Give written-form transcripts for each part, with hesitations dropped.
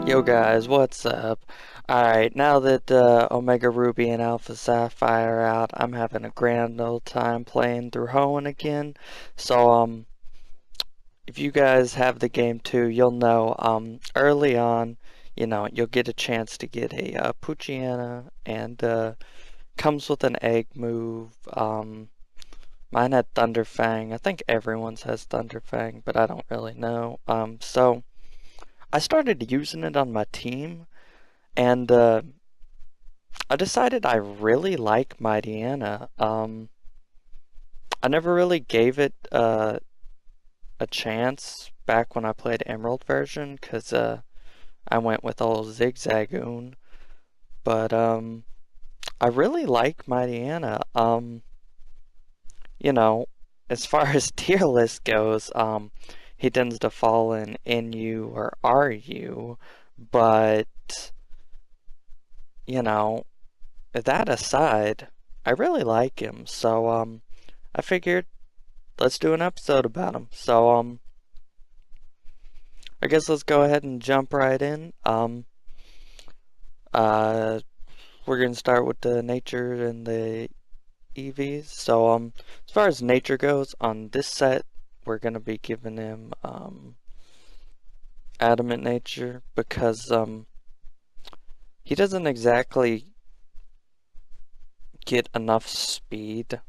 Yo guys, what's up? Alright, now that Omega Ruby and Alpha Sapphire are out, I'm having a grand old time playing through Hoenn again. So, if you guys have the game too, you'll know, early on, you'll get a chance to get a Mightyena, and comes with an egg move. Mine had Thunderfang. I think everyone's has Thunderfang, but I don't really know. So I started using it on my team, and I decided I really like Mightyena. I never really gave it a chance back when I played Emerald version, because I went with old Zigzagoon. But I really like Mightyena. You know, as far as tier list goes, he tends to fall in NU or RU, but you know, that aside, I really like him. So I figured let's do an episode about him. So I guess let's go ahead and jump right in. Uh we're gonna start with the nature and the EVs. So as far as nature goes, on this set we're gonna be giving him adamant nature because he doesn't exactly get enough speed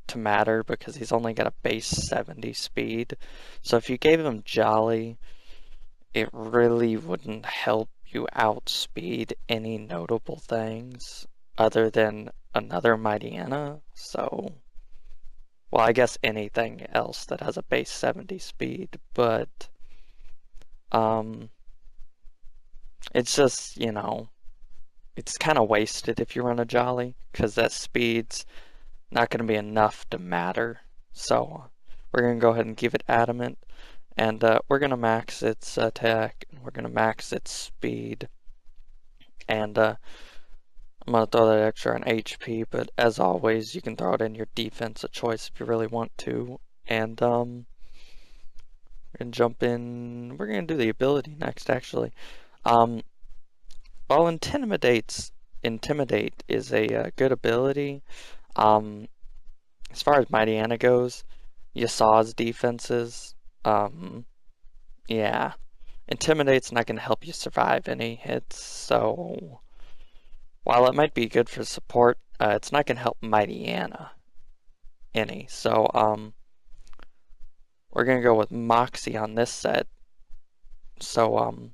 to matter because he's only got a base 70 speed. So if you gave him Jolly, it really wouldn't help you outspeed any notable things other than another Mightyena. So, well, I guess anything else that has a base 70 speed, but um, it's just, it's kind of wasted if you run a Jolly because that speed's not going to be enough to matter. So we're going to go ahead and give it adamant, and we're going to max its attack, and we're going to max its speed, and I'm going to throw that extra on HP, but as always, you can throw it in your defense, a choice if you really want to. And we're going to jump in, we're going to do the ability next, actually. While Intimidate is a good ability, as far as Mightyena goes, you saw his defenses. Yeah, Intimidate's not going to help you survive any hits, so while it might be good for support, it's not going to help Mightyena any. So, we're going to go with Moxie on this set. So,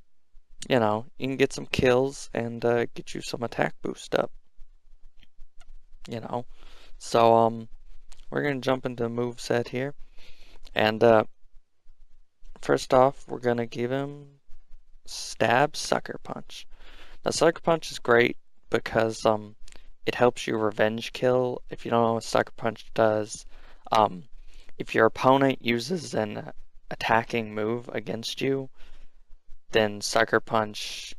you can get some kills and get you some attack boost up. So, we're going to jump into moveset here. And first off, we're going to give him Stab Sucker Punch. Now, Sucker Punch is great because it helps you revenge kill. If you don't know what Sucker Punch does, if your opponent uses an attacking move against you, then Sucker Punch,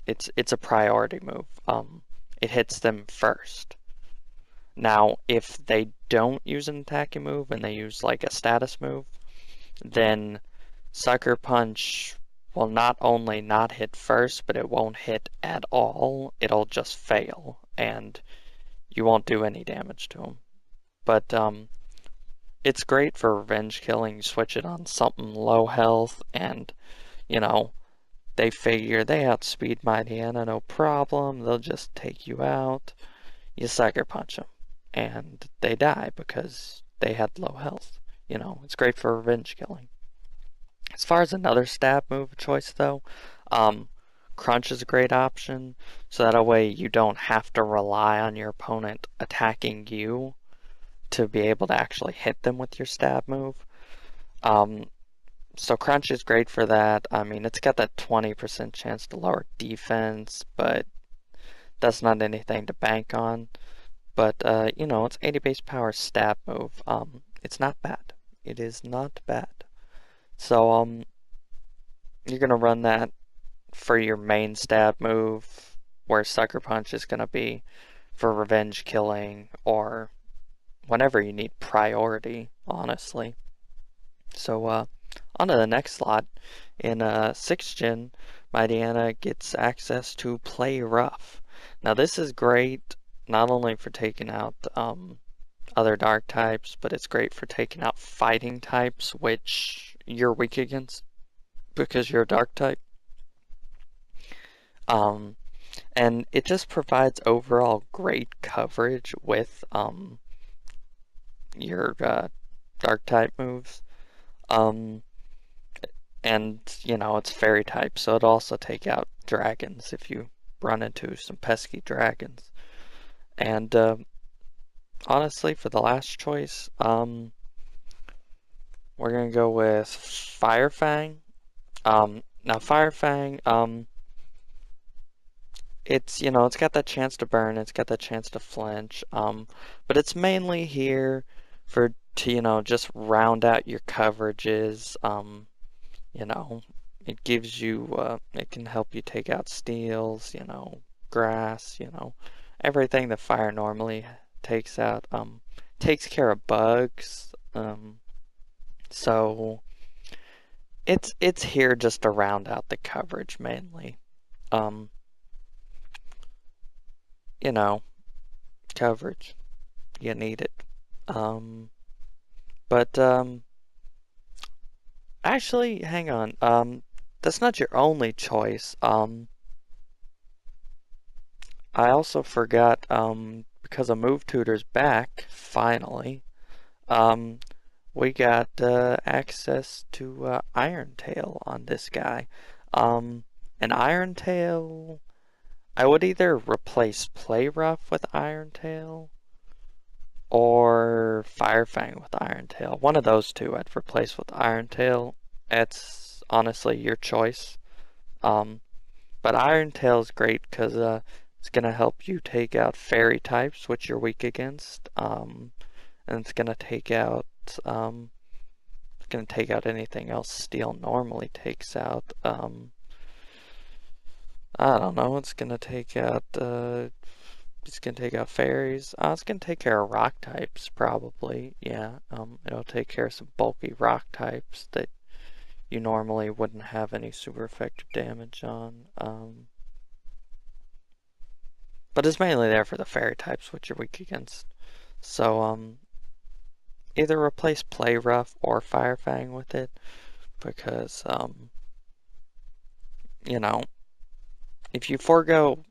it's a priority move. It hits them first. Now, if they don't use an attacking move and they use like a status move, then Sucker Punch will not only not hit first, but it won't hit at all. It'll just fail, and you won't do any damage to him. But it's great for revenge killing. You switch it on something low health, and they figure they outspeed Mightyena, no problem. They'll just take you out. You Sucker Punch them, and they die because they had low health. It's great for revenge killing. As far as another stab move choice, though, Crunch is a great option, so that way you don't have to rely on your opponent attacking you to be able to actually hit them with your stab move. So Crunch is great for that. I mean, it's got that 20% chance to lower defense, but that's not anything to bank on. But, it's 80 base power stab move. It's not bad. It is not bad. So, you're going to run that for your main stab move, where Sucker Punch is going to be for revenge killing or whenever you need priority, honestly. So, On to the next slot. In 6th gen, Mightyena gets access to Play Rough. Now this is great not only for taking out other dark types, but it's great for taking out fighting types, which you're weak against because you're a dark type. And it just provides overall great coverage with your dark type moves. And, you know, it's fairy type, so it'll also take out dragons if you run into some pesky dragons. And honestly, for the last choice, we're gonna go with Firefang. Now Firefang, it's, you know, it's got that chance to burn, it's got that chance to flinch, but it's mainly here to, you know, just round out your coverages. You know, it gives you, it can help you take out steals, you know, grass, you know, everything that fire normally takes out. Takes care of bugs. So it's here just to round out the coverage mainly. You know, coverage, you need it. But actually, hang on. That's not your only choice. I also forgot, because a Move Tutor's back, finally, we got access to Iron Tail on this guy. An Iron Tail, I would either replace Play Rough with Iron Tail or Firefang with Iron Tail. One of those two I'd replace with Iron Tail. It's honestly your choice. But Iron Tail's great because it's gonna help you take out fairy types, which you're weak against. And it's gonna take out anything else Steel normally takes out. I don't know. It's gonna take out fairies. It's gonna take care of rock types probably. Yeah. It'll take care of some bulky rock types that you normally wouldn't have any super effective damage on. But it's mainly there for the fairy types, which you're weak against. So, either replace Play Rough or Firefang with it, because, you know, if you forego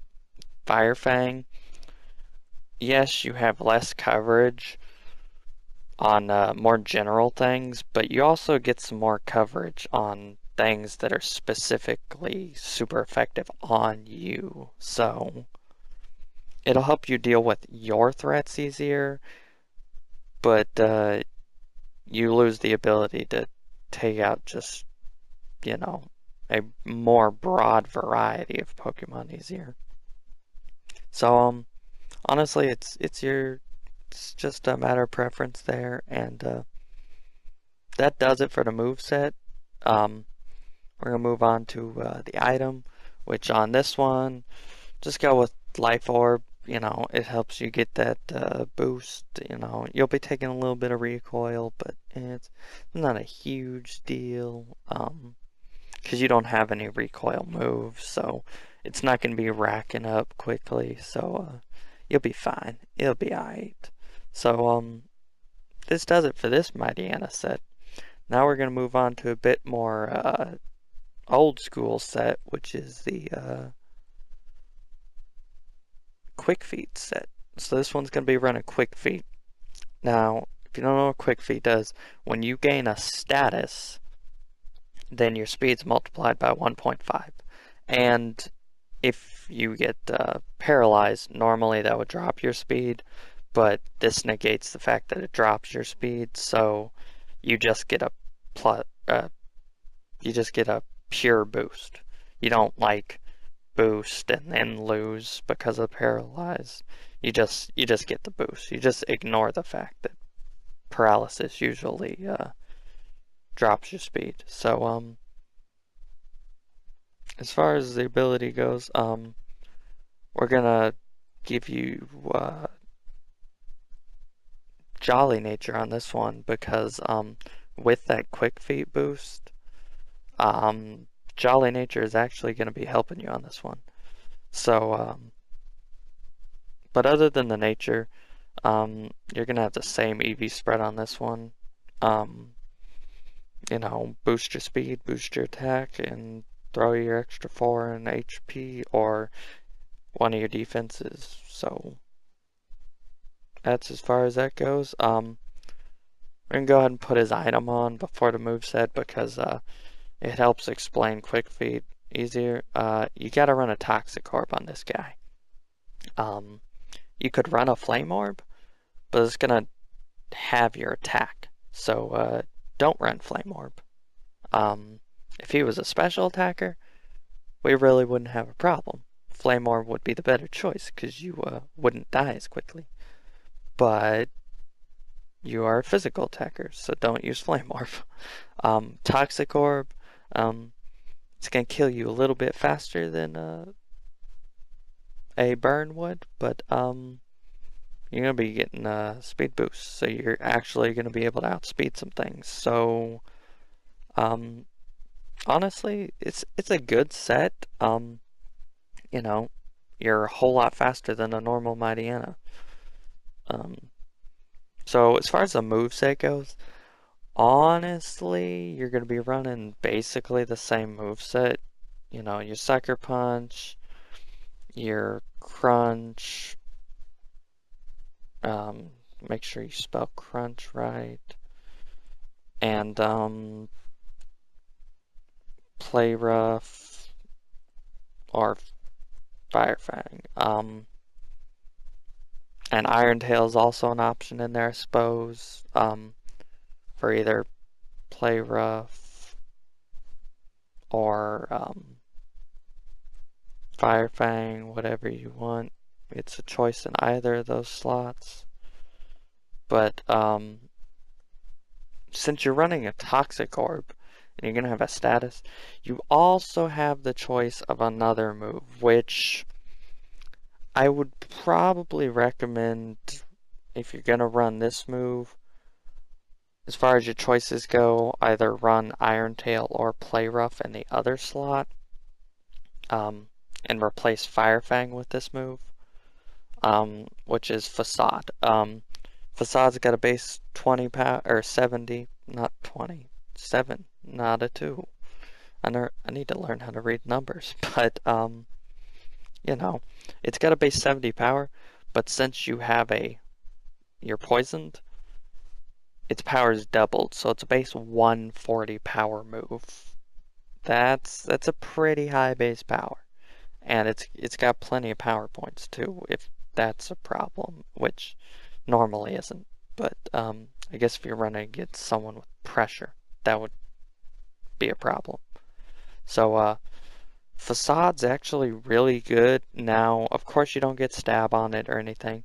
Firefang, yes, you have less coverage on more general things, but you also get some more coverage on things that are specifically super effective on you. So it'll help you deal with your threats easier, but you lose the ability to take out just, you know, a more broad variety of Pokemon easier. So honestly, it's just a matter of preference there, and that does it for the move set. We're gonna move on to the item, which on this one, just go with Life Orb. You know, it helps you get that boost. You know, you'll be taking a little bit of recoil, but it's not a huge deal. Because you don't have any recoil moves, so it's not gonna be racking up quickly. So you'll be fine. It'll be alright. So this does it for this Mightyena set. Now we're gonna move on to a bit more old school set, which is the Quick Feet set. So this one's going to be running Quick Feet. Now, if you don't know what Quick Feet does, when you gain a status, then your speed's multiplied by 1.5. And if you get paralyzed, normally that would drop your speed, but this negates the fact that it drops your speed, so you just get a pure boost. You don't like boost and then lose because of paralyzed. You just get the boost. You just ignore the fact that paralysis usually drops your speed. So as far as the ability goes, we're gonna give you Jolly Nature on this one because with that quick feet boost, Jolly Nature is actually going to be helping you on this one. So, but other than the nature, you're going to have the same EV spread on this one. You know, boost your speed, boost your attack, and throw your extra 4 in HP or one of your defenses. So that's as far as that goes. We're gonna go ahead and put his item on before the moveset because it helps explain quick feet easier. You gotta run a Toxic Orb on this guy. You could run a Flame Orb, but it's gonna have your attack. So don't run Flame Orb. If he was a special attacker, we really wouldn't have a problem. Flame Orb would be the better choice because you wouldn't die as quickly. But you are a physical attacker, so don't use Flame Orb. Toxic Orb, it's going to kill you a little bit faster than a burn would, but you're going to be getting a speed boost, so you're actually going to be able to outspeed some things. So, honestly, it's a good set. You know, you're a whole lot faster than a normal Mightyena. So as far as the moveset goes, honestly, you're going to be running basically the same moveset. You know, your Sucker Punch, your Crunch. Make sure you spell Crunch right. And Play Rough or Fire Fang. And Iron Tail is also an option in there, I suppose, for either Play Rough or Fire Fang, whatever you want. It's a choice in either of those slots. But since you're running a Toxic Orb and you're going to have a status, you also have the choice of another move, which I would probably recommend if you're going to run this move. As far as your choices go, either run Iron Tail or Play Rough in the other slot, and replace Fire Fang with this move, which is Facade. Facade's got a base 20 power, or 70, not 20, 7, not a 2. I need to learn how to read numbers, but, you know, it's got a base 70 power, but since you have you're poisoned, its power is doubled, so it's a base 140 power move. That's a pretty high base power, and it's got plenty of power points too, if that's a problem, which normally isn't. But I guess if you're running against someone with pressure, that would be a problem. So Facade's actually really good. Now, of course, you don't get stab on it or anything,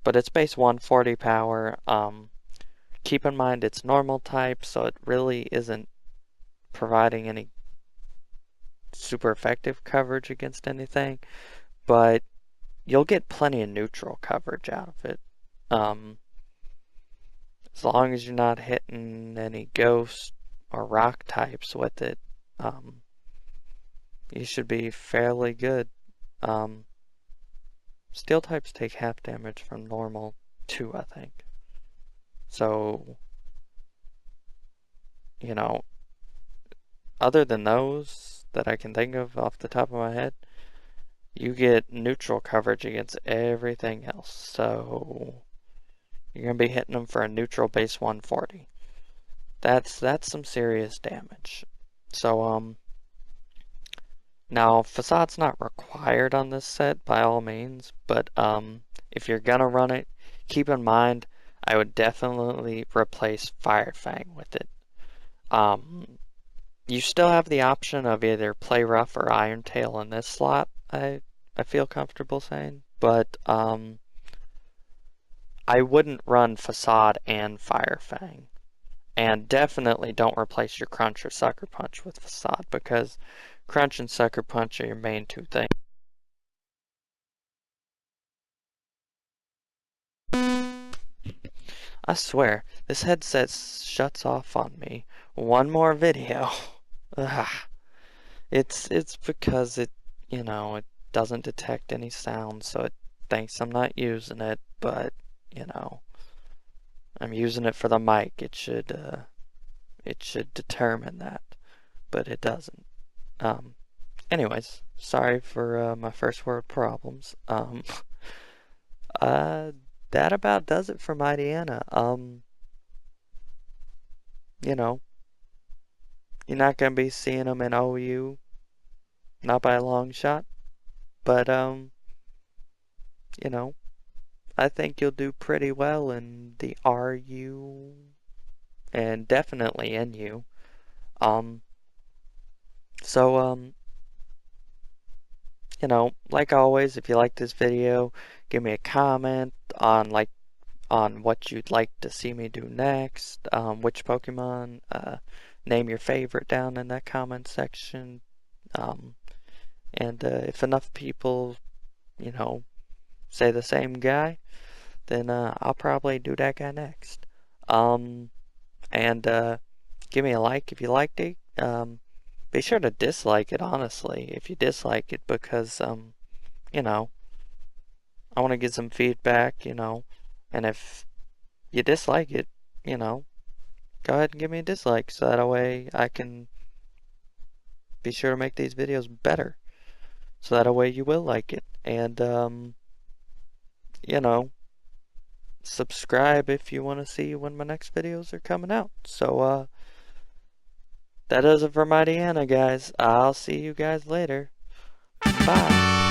but it's base 140 power. Keep in mind it's normal type, so it really isn't providing any super effective coverage against anything, but you'll get plenty of neutral coverage out of it. As long as you're not hitting any ghost or rock types with it, you should be fairly good. Steel types take half damage from normal too, I think. So, you know, other than those that I can think of off the top of my head, you get neutral coverage against everything else. So you're going to be hitting them for a neutral base 140. That's some serious damage. So now Facade's not required on this set by all means, but if you're going to run it, keep in mind I would definitely replace Fire Fang with it. You still have the option of either Play Rough or Iron Tail in this slot, I feel comfortable saying, but I wouldn't run Facade and Fire Fang. And definitely don't replace your Crunch or Sucker Punch with Facade, because Crunch and Sucker Punch are your main two things. I swear, this headset shuts off on me. One more video. Ugh. It's because it doesn't detect any sound, so it thinks I'm not using it, but, I'm using it for the mic. It should determine that, but it doesn't. Anyways, sorry for my first word problems. Uh, that about does it for Mightyena. You know, you're not gonna be seeing them in OU, not by a long shot, but you know, I think you'll do pretty well in the RU and definitely NU. Um, so like always, if you like this video, give me a comment on what you'd like to see me do next, which Pokemon, name your favorite down in that comment section. And if enough people, say the same guy, then I'll probably do that guy next. And give me a like if you liked it. Be sure to dislike it, honestly, if you dislike it, because, I want to get some feedback, and if you dislike it, go ahead and give me a dislike, so that way I can be sure to make these videos better, so that way you will like it, and, you know, subscribe if you want to see when my next videos are coming out. So, that does it for Mightyena, guys. I'll see you guys later. Bye.